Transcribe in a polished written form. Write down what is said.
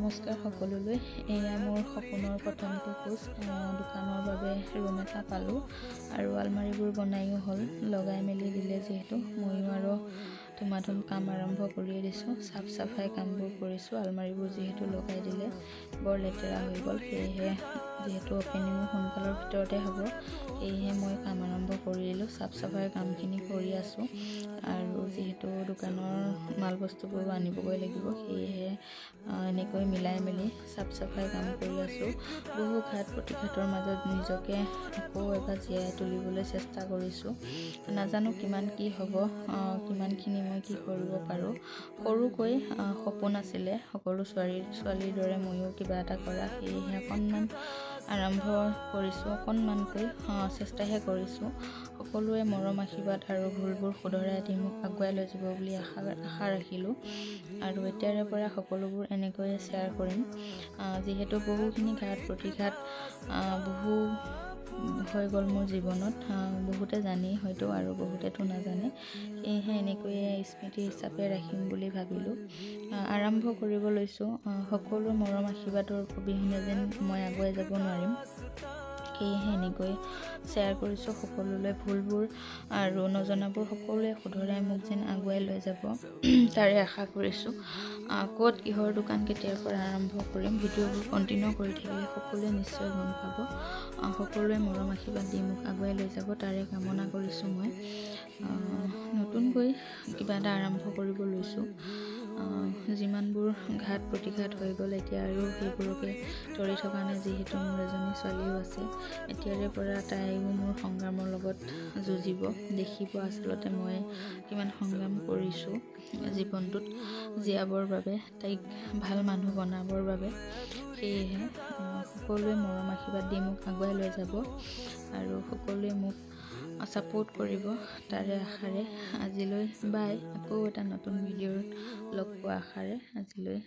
নমস্কাৰ সকলোলৈ। এয়া মোৰ সপোনৰ প্ৰথমটো খোজ। দোকানৰ বাবে ৰুম এটা পালোঁ আৰু আলমাৰিবোৰ বনাইও হ'ল, লগাই মেলি দিলে যিহেতু ময়ো আৰু ধুমাধুম কাম আৰম্ভ কৰিয়ে দিছোঁ। চাফ চাফাই কামবোৰ কৰিছোঁ। আলমাৰিবোৰ যিহেতু লগাই দিলে বৰ লেতেৰা হৈ গ'ল, সেয়েহে যিহেতু অপেনিঙো সোনকালৰ ভিতৰতে হ'ব, সেয়েহে মই কাম আৰম্ভ কৰি দিলোঁ। চাফ চাফাই কামখিনি কৰি আছোঁ আৰু যিহেতু দোকানৰ মাল বস্তুবোৰো আনিবগৈ লাগিব, সেয়েহে এনেকৈ মিলাই মেলি চাফ চাফাই কাম কৰি আছোঁ। বহু ঘাট প্ৰতিঘাতৰ মাজত নিজকে আকৌ এবাৰ জীয়াই তুলিবলৈ চেষ্টা কৰিছোঁ। নাজানো কিমান কি হ'ব, কিমানখিনি মই কি কৰিব পাৰোঁ। সৰুকৈ সপোন আছিলে সকলো ছোৱালীৰ দৰে ময়ো কিবা এটা কৰা, সেয়েহে অকণমান আৰম্ভ কৰিছোঁ, অকণমানকৈ চেষ্টাহে কৰিছোঁ। সকলোৱে মৰম আশীৰ্বাদ আৰু ভুলবোৰ শুধৰাই দি মোক আগুৱাই লৈ যাব বুলি আশা ৰাখিলোঁ আৰু এতিয়াৰে পৰা সকলোবোৰ এনেকৈয়ে শ্বেয়াৰ কৰিম। যিহেতু বহুখিনি ঘাট প্ৰতিঘাত বহু হৈ গ'ল মোৰ জীৱনত, বহুতে জানি হয়তো আৰু বহুতেতো নাজানে, সেয়েহে এনেকৈয়ে স্মৃতি হিচাপে ৰাখিম বুলি ভাবিলোঁ। আৰম্ভ কৰিব লৈছোঁ। সকলো মৰম আশীৰ্বাদৰ অবিহনে যেন মই আগুৱাই যাব নোৱাৰিম, সেয়েহে এনেকৈ শ্বেয়াৰ কৰিছোঁ সকলোলৈ। ভুলবোৰ আৰু নজনাবোৰ সকলোৱে শুধৰাই মোক যেন আগুৱাই লৈ যাব তাৰে আশা কৰিছোঁ। ক'ত কিহৰ দোকান কেতিয়াৰ পৰা আৰম্ভ কৰিম, ভিডিঅ'বোৰ কণ্টিনিউ কৰি থাকিলে সকলোৱে নিশ্চয় গম পাব। সকলোৱে মৰম আশীৰ্বাদ দি মোক আগুৱাই লৈ যাব তাৰে কামনা কৰিছোঁ। মই নতুনকৈ কিবা এটা আৰম্ভ কৰিব লৈছোঁ। যিমানবোৰ ঘাট প্ৰতিঘাত হৈ গ'ল, এতিয়া আৰু সেইবোৰকে ধৰি থকা নাই, যিহেতু মোৰ এজনী ছোৱালীও আছে। এতিয়াৰে পৰা তাইও মোৰ সংগ্ৰামৰ লগত যুঁজিব, দেখিব আচলতে মই কিমান সংগ্ৰাম কৰিছোঁ জীৱনটোত জীয়াবৰ বাবে, তাইক ভাল মানুহ বনাবৰ বাবে। সেয়েহে সকলোৱে মৰম আশীৰ্বাদ দি মোক আগুৱাই লৈ যাব আৰু সকলোৱে মোক ছাপোৰ্ট কৰিব তাৰে আশাৰে আজিলৈ বাই। আকৌ এটা নতুন ভিডিঅ'ত লগ পোৱা আশাৰে আজিলৈ